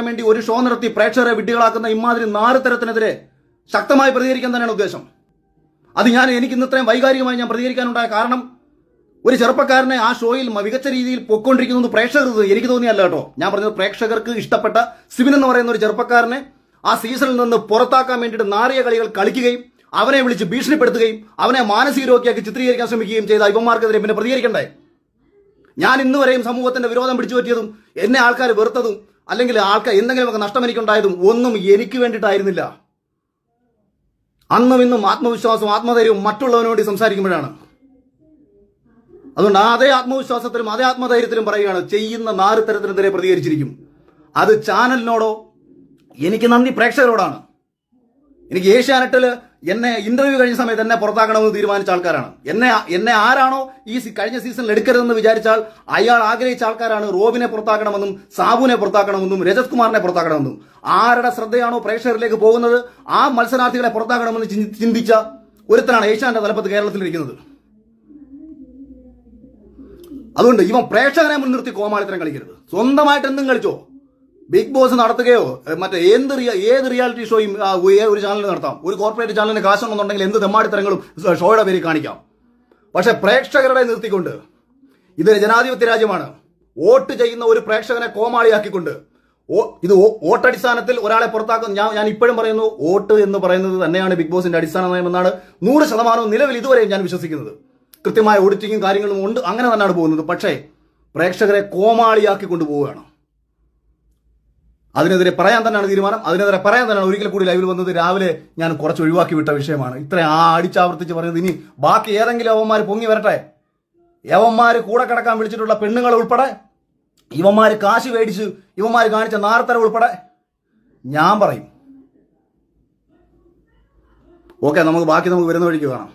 വേണ്ടി ഒരു ഷോ നടത്തി പ്രേക്ഷകരെ വിഡ്ഢികളാക്കുന്ന ഇമാതിരി നാറുതരത്തിനെതിരെ ശക്തമായി പ്രതികരിക്കാൻ തന്നെയാണ് ഉദ്ദേശം. അത് എനിക്ക് ഇന്ന് ഇത്രയും വൈകാരികമായി ഞാൻ പ്രതികരിക്കാനുണ്ടായ കാരണം ഒരു ചെറുപ്പക്കാരനെ ആ ഷോയിൽ മികച്ച രീതിയിൽ പൊയ്ക്കൊണ്ടിരിക്കുന്നത് പ്രേക്ഷകർക്ക് എനിക്ക് തോന്നിയല്ല കേട്ടോ. ഞാൻ പറഞ്ഞത് പ്രേക്ഷകർക്ക് ഇഷ്ടപ്പെട്ട സിബിൻ എന്ന് പറയുന്ന ഒരു ചെറുപ്പക്കാരനെ ആ സീസണിൽ നിന്ന് പുറത്താക്കാൻ വേണ്ടിയിട്ട് നാറിയ കളികൾ കളിക്കുകയും അവനെ വിളിച്ച് ഭീഷണിപ്പെടുത്തുകയും അവനെ മാനസിക രോഗിയാക്കി ചിത്രീകരിക്കാൻ ശ്രമിക്കുകയും ചെയ്ത ഇവന്മാർക്കെതിരെ പിന്നെ പ്രതികരിക്കണ്ടേ? ഞാൻ ഇന്ന് വരെയും സമൂഹത്തിന്റെ വിരോധം പിടിച്ചു പറ്റിയതും എന്നെ ആൾക്കാർ വെറുത്തതും അല്ലെങ്കിൽ എന്തെങ്കിലുമൊക്കെ നഷ്ടം എനിക്കുണ്ടായതും ഒന്നും എനിക്ക് വേണ്ടിയിട്ടായിരുന്നില്ല. അന്നും ഇന്നും ആത്മവിശ്വാസവും ആത്മധൈര്യവും മറ്റുള്ളവനോട് വേണ്ടി സംസാരിക്കുമ്പോഴാണ്. അതുകൊണ്ട് അതേ ആത്മവിശ്വാസത്തിലും അതേ ആത്മധൈര്യത്തിലും പറയുകയാണ്, ചെയ്യുന്ന നാറുത്തരത്തിനെതിരെ പ്രതികരിച്ചിരിക്കും. അത് ചാനലിനോടോ എനിക്ക് നന്ദി പ്രേക്ഷകരോടാണ്. എനിക്ക് ഏഷ്യാനെറ്റിൽ എന്നെ ഇന്റർവ്യൂ കഴിഞ്ഞ സമയത്ത് എന്നെ പുറത്താക്കണമെന്ന് തീരുമാനിച്ച ആൾക്കാരാണ്. എന്നെ ആരാണോ ഈ കഴിഞ്ഞ സീസണിൽ എടുക്കരുതെന്ന് വിചാരിച്ചാൽ അയാൾ ആഗ്രഹിച്ച ആൾക്കാരാണ് റോബിനെ പുറത്താക്കണമെന്നും സാബുവിനെ പുറത്താക്കണമെന്നും രജത് കുമാറിനെ പുറത്താക്കണമെന്നും. ആരുടെ ശ്രദ്ധയാണോ പ്രേക്ഷകരിലേക്ക് പോകുന്നത് ആ മത്സരാർത്ഥികളെ പുറത്താക്കണമെന്ന് ചിന്തിച്ച ഒരുത്തനാണ് ഏഷ്യാന്റെ തലപ്പത്ത് കേരളത്തിലിരിക്കുന്നത്. അതുകൊണ്ട് ഇവൻ പ്രേക്ഷകനെ മുൻനിർത്തി കോമാളിത്തരം കളിക്കരുത്. സ്വന്തമായിട്ട് എന്തും കളിച്ചോ. ബിഗ് ബോസ് നടത്തുകയോ മറ്റേ ഏത് റിയാലിറ്റി ഷോയും ഒരു ചാനലിൽ നടത്താം. ഒരു കോർപ്പറേറ്റ് ചാനലിന് കാശുണ്ടെന്നുണ്ടെങ്കിൽ എന്ത് തെമ്മാടിത്തരങ്ങളും ഷോയുടെ പേരിൽ കാണിക്കാം. പക്ഷെ പ്രേക്ഷകരുടെ നിർത്തിക്കൊണ്ട്, ഇതൊരു ജനാധിപത്യ രാജ്യമാണ്. വോട്ട് ചെയ്യുന്ന ഒരു പ്രേക്ഷകനെ കോമാളിയാക്കിക്കൊണ്ട് ഇത് വോട്ടടിസ്ഥാനത്തിൽ ഒരാളെ പുറത്താക്കും. ഞാൻ ഇപ്പോഴും പറയുന്നു, വോട്ട് എന്ന് പറയുന്നത് തന്നെയാണ് ബിഗ് ബോസിന്റെ അടിസ്ഥാന നയമെന്നാണ് 100% നിലവിൽ ഇതുവരെയും ഞാൻ വിശ്വസിക്കുന്നത്. കൃത്യമായ ഓഡിറ്റിങ്ങും കാര്യങ്ങളും ഉണ്ട്, അങ്ങനെ തന്നെയാണ് പോകുന്നത്. പക്ഷേ പ്രേക്ഷകരെ കോമാളിയാക്കി കൊണ്ടുപോവുകയാണ്. അതിനെതിരെ പറയാൻ തന്നെയാണ് തീരുമാനം. അതിനെതിരെ പറയാൻ തന്നെയാണ് ഒരിക്കൽ കൂടി ലൈവിൽ വന്നത്. രാവിലെ ഞാൻ കുറച്ച് ഒഴിവാക്കി വിട്ട വിഷയമാണ്. ഇത്രയും അടിച്ചാവർത്തിച്ച് പറയുന്നത്. ഇനി ബാക്കി ഏതെങ്കിലും യവന്മാർ പൊങ്ങി വരട്ടെ. യവന്മാർ കൂടെ കിടക്കാൻ വിളിച്ചിട്ടുള്ള പെണ്ണുങ്ങൾ ഉൾപ്പെടെ, ഇവന്മാർ കാശ് മേടിച്ച് ഇവന്മാർ കാണിച്ച നാർത്തര ഉൾപ്പെടെ ഞാൻ പറയും. ഓക്കെ, നമുക്ക് വരുന്ന വഴിക്ക് കാണാം.